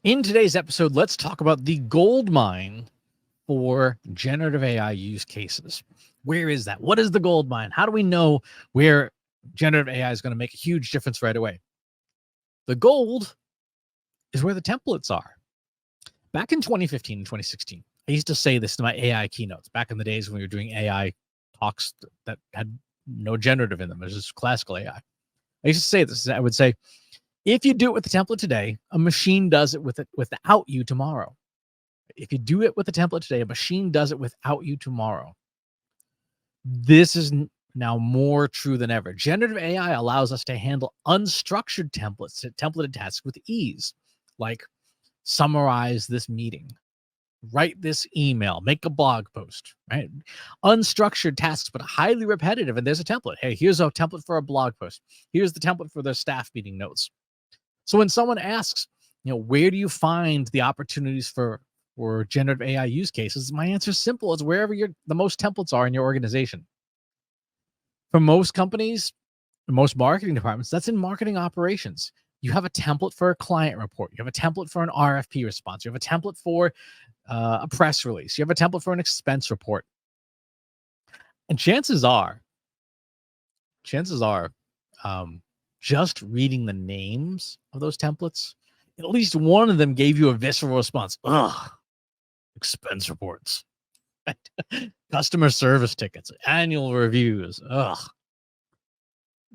In today's episode, let's talk about the gold mine for generative AI use cases. Where is that? What is the gold mine? How do we know where generative AI is going to make a huge difference right away? The gold is where the templates are. Back in 2015 and 2016, I used to say this to my AI keynotes back in the days when we were doing AI talks that had no generative in them. It was just classical AI. I used to say this. I would say, if you do it with the template today, a machine does it without you tomorrow. If you do it with the template today, a machine does it without you tomorrow. This is now more true than ever. Generative AI allows us to handle unstructured templates, templated tasks with ease, like summarize this meeting, write this email, make a blog post, right? Unstructured tasks, but highly repetitive. And there's a template. Hey, here's a template for a blog post. Here's the template for their staff meeting notes. So when someone asks, where do you find the opportunities for generative AI use cases? My answer is simple. It's wherever the most templates are in your organization. For most companies, most marketing departments, that's in marketing operations. You have a template for a client report. You have a template for an RFP response. You have a template for a press release. You have a template for an expense report. And chances are, just reading the names of those templates, at least one of them gave you a visceral response. Ugh, expense reports, customer service tickets, annual reviews. Ugh.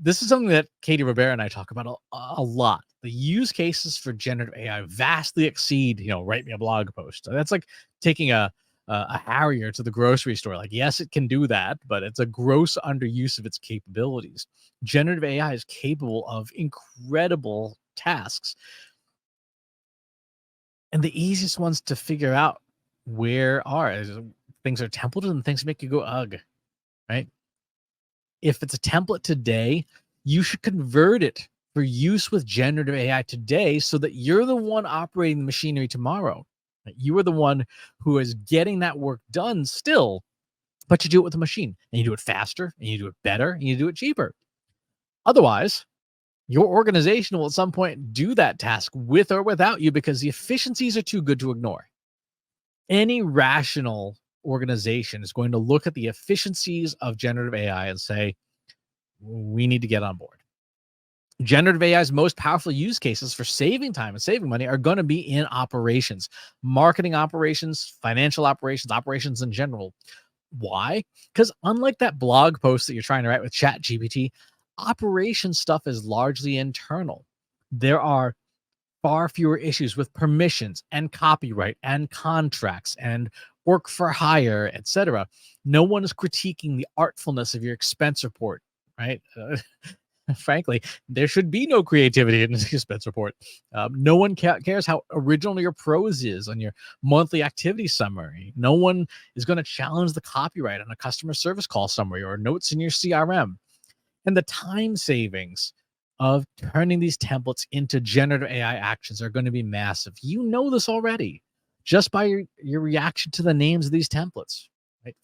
This is something that Katie Rivera and I talk about a lot. The use cases for generative AI vastly exceed, write me a blog post. That's like taking a Harrier to the grocery store. Like, yes, it can do that, but it's a gross underuse of its capabilities. Generative AI is capable of incredible tasks. And the easiest ones to figure out where are things are templated and things make you go, ugh, right? If it's a template today, you should convert it for use with generative AI today so that you're the one operating the machinery tomorrow. You are the one who is getting that work done still, but you do it with a machine, and you do it faster, and you do it better, and you do it cheaper. Otherwise, your organization will at some point do that task with or without you because the efficiencies are too good to ignore. Any rational organization is going to look at the efficiencies of generative AI and say, we need to get on board. Generative AI's most powerful use cases for saving time and saving money are going to be in operations, marketing operations, financial operations, operations in general. Why? Because unlike that blog post that you're trying to write with ChatGPT, operation stuff is largely internal. There are far fewer issues with permissions and copyright and contracts and work for hire, etc. No one is critiquing the artfulness of your expense report, right? Frankly, there should be no creativity in the expense report. No one cares how original your prose is on your monthly activity summary. No one is going to challenge the copyright on a customer service call summary or notes in your CRM. And the time savings of turning these templates into generative AI actions are going to be massive. You know this already, just by your reaction to the names of these templates. Right?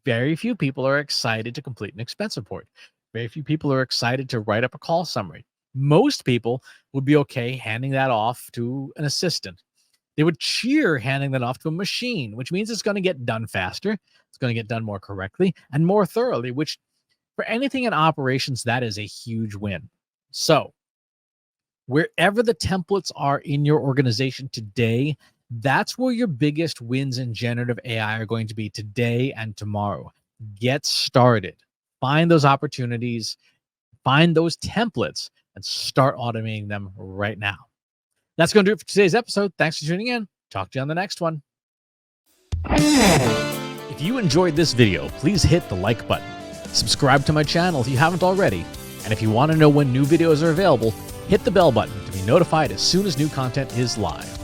Very few people are excited to complete an expense report. Very few people are excited to write up a call summary. Most people would be okay handing that off to an assistant. They would cheer handing that off to a machine, which means it's going to get done faster. It's going to get done more correctly and more thoroughly, which for anything in operations, that is a huge win. So wherever the templates are in your organization today, that's where your biggest wins in generative AI are going to be today and tomorrow. Get started. Find those opportunities, find those templates, and start automating them right now. That's going to do it for today's episode. Thanks for tuning in. Talk to you on the next one. If you enjoyed this video, please hit the like button. Subscribe to my channel if you haven't already. And if you want to know when new videos are available, hit the bell button to be notified as soon as new content is live.